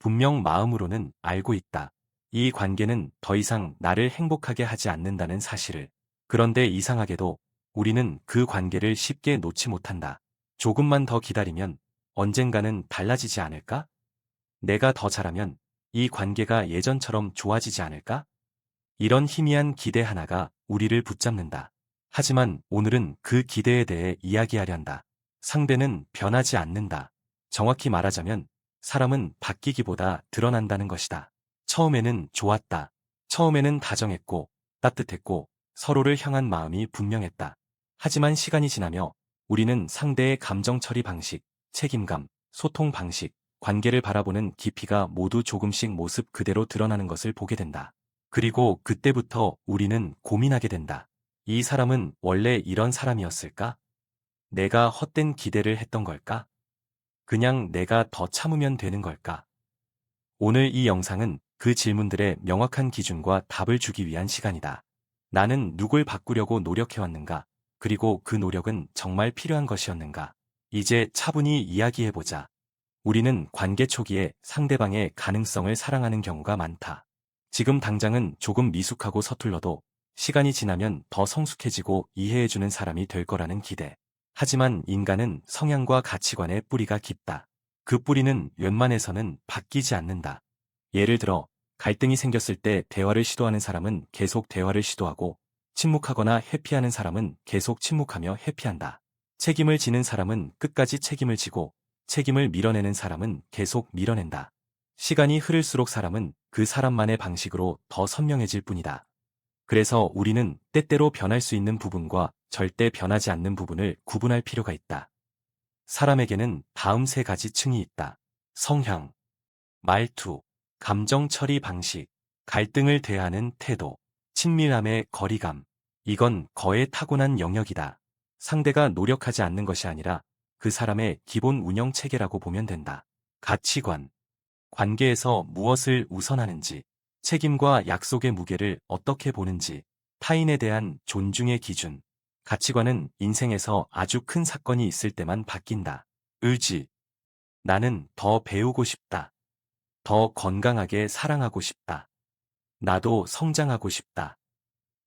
분명 마음으로는 알고 있다. 이 관계는 더 이상 나를 행복하게 하지 않는다는 사실을. 그런데 이상하게도 우리는 그 관계를 쉽게 놓지 못한다. 조금만 더 기다리면 언젠가는 달라지지 않을까? 내가 더 잘하면 이 관계가 예전처럼 좋아지지 않을까? 이런 희미한 기대 하나가 우리를 붙잡는다. 하지만 오늘은 그 기대에 대해 이야기하려 한다. 상대는 변하지 않는다. 정확히 말하자면 사람은 바뀌기보다 드러난다는 것이다. 처음에는 좋았다. 처음에는 다정했고 따뜻했고 서로를 향한 마음이 분명했다. 하지만 시간이 지나며 우리는 상대의 감정 처리 방식, 책임감, 소통 방식, 관계를 바라보는 깊이가 모두 조금씩 모습 그대로 드러나는 것을 보게 된다. 그리고 그때부터 우리는 고민하게 된다. 이 사람은 원래 이런 사람이었을까? 내가 헛된 기대를 했던 걸까? 그냥 내가 더 참으면 되는 걸까? 오늘 이 영상은 그 질문들의 명확한 기준과 답을 주기 위한 시간이다. 나는 누굴 바꾸려고 노력해왔는가? 그리고 그 노력은 정말 필요한 것이었는가? 이제 차분히 이야기해보자. 우리는 관계 초기에 상대방의 가능성을 사랑하는 경우가 많다. 지금 당장은 조금 미숙하고 서툴러도 시간이 지나면 더 성숙해지고 이해해주는 사람이 될 거라는 기대. 하지만 인간은 성향과 가치관의 뿌리가 깊다. 그 뿌리는 웬만해서는 바뀌지 않는다. 예를 들어 갈등이 생겼을 때 대화를 시도하는 사람은 계속 대화를 시도하고 침묵하거나 회피하는 사람은 계속 침묵하며 회피한다. 책임을 지는 사람은 끝까지 책임을 지고 책임을 밀어내는 사람은 계속 밀어낸다. 시간이 흐를수록 사람은 그 사람만의 방식으로 더 선명해질 뿐이다. 그래서 우리는 때때로 변할 수 있는 부분과 절대 변하지 않는 부분을 구분할 필요가 있다. 사람에게는 다음 세 가지 층이 있다. 성향, 말투, 감정 처리 방식, 갈등을 대하는 태도, 친밀함의 거리감. 이건 거의 타고난 영역이다. 상대가 노력하지 않는 것이 아니라 그 사람의 기본 운영 체계라고 보면 된다. 가치관, 관계에서 무엇을 우선하는지, 책임과 약속의 무게를 어떻게 보는지, 타인에 대한 존중의 기준. 가치관은 인생에서 아주 큰 사건이 있을 때만 바뀐다. 의지. 나는 더 배우고 싶다. 더 건강하게 사랑하고 싶다. 나도 성장하고 싶다.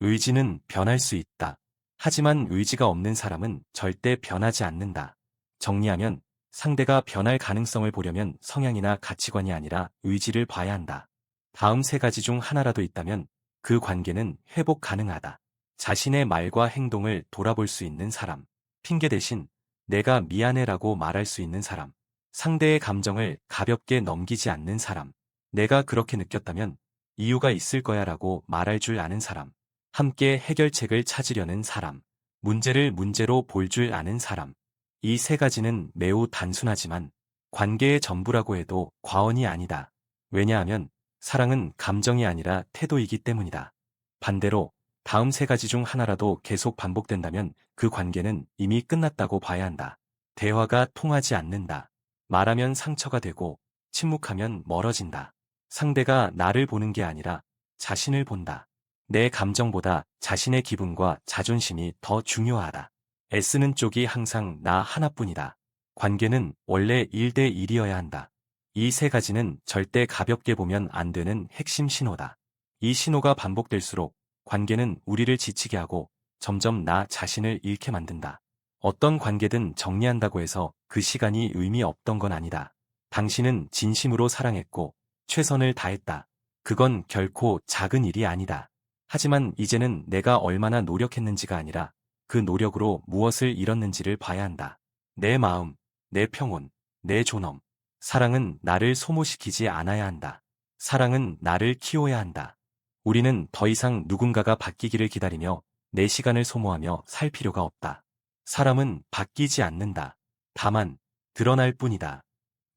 의지는 변할 수 있다. 하지만 의지가 없는 사람은 절대 변하지 않는다. 정리하면 상대가 변할 가능성을 보려면 성향이나 가치관이 아니라 의지를 봐야 한다. 다음 세 가지 중 하나라도 있다면 그 관계는 회복 가능하다. 자신의 말과 행동을 돌아볼 수 있는 사람. 핑계 대신 내가 미안해라고 말할 수 있는 사람. 상대의 감정을 가볍게 넘기지 않는 사람. 내가 그렇게 느꼈다면 이유가 있을 거야라고 말할 줄 아는 사람. 함께 해결책을 찾으려는 사람. 문제를 문제로 볼 줄 아는 사람. 이 세 가지는 매우 단순하지만 관계의 전부라고 해도 과언이 아니다. 왜냐하면 사랑은 감정이 아니라 태도이기 때문이다. 반대로 다음 세 가지 중 하나라도 계속 반복된다면 그 관계는 이미 끝났다고 봐야 한다. 대화가 통하지 않는다. 말하면 상처가 되고 침묵하면 멀어진다. 상대가 나를 보는 게 아니라 자신을 본다. 내 감정보다 자신의 기분과 자존심이 더 중요하다. 애쓰는 쪽이 항상 나 하나뿐이다. 관계는 원래 1대 1이어야 한다. 이 세 가지는 절대 가볍게 보면 안 되는 핵심 신호다. 이 신호가 반복될수록 관계는 우리를 지치게 하고 점점 나 자신을 잃게 만든다. 어떤 관계든 정리한다고 해서 그 시간이 의미 없던 건 아니다. 당신은 진심으로 사랑했고 최선을 다했다. 그건 결코 작은 일이 아니다. 하지만 이제는 내가 얼마나 노력했는지가 아니라 그 노력으로 무엇을 잃었는지를 봐야 한다. 내 마음, 내 평온, 내 존엄. 사랑은 나를 소모시키지 않아야 한다. 사랑은 나를 키워야 한다. 우리는 더 이상 누군가가 바뀌기를 기다리며 내 시간을 소모하며 살 필요가 없다. 사람은 바뀌지 않는다. 다만 드러날 뿐이다.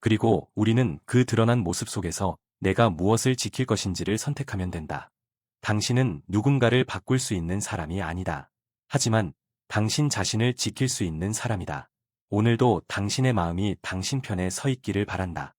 그리고 우리는 그 드러난 모습 속에서 내가 무엇을 지킬 것인지를 선택하면 된다. 당신은 누군가를 바꿀 수 있는 사람이 아니다. 하지만 당신 자신을 지킬 수 있는 사람이다. 오늘도 당신의 마음이 당신 편에 서 있기를 바란다.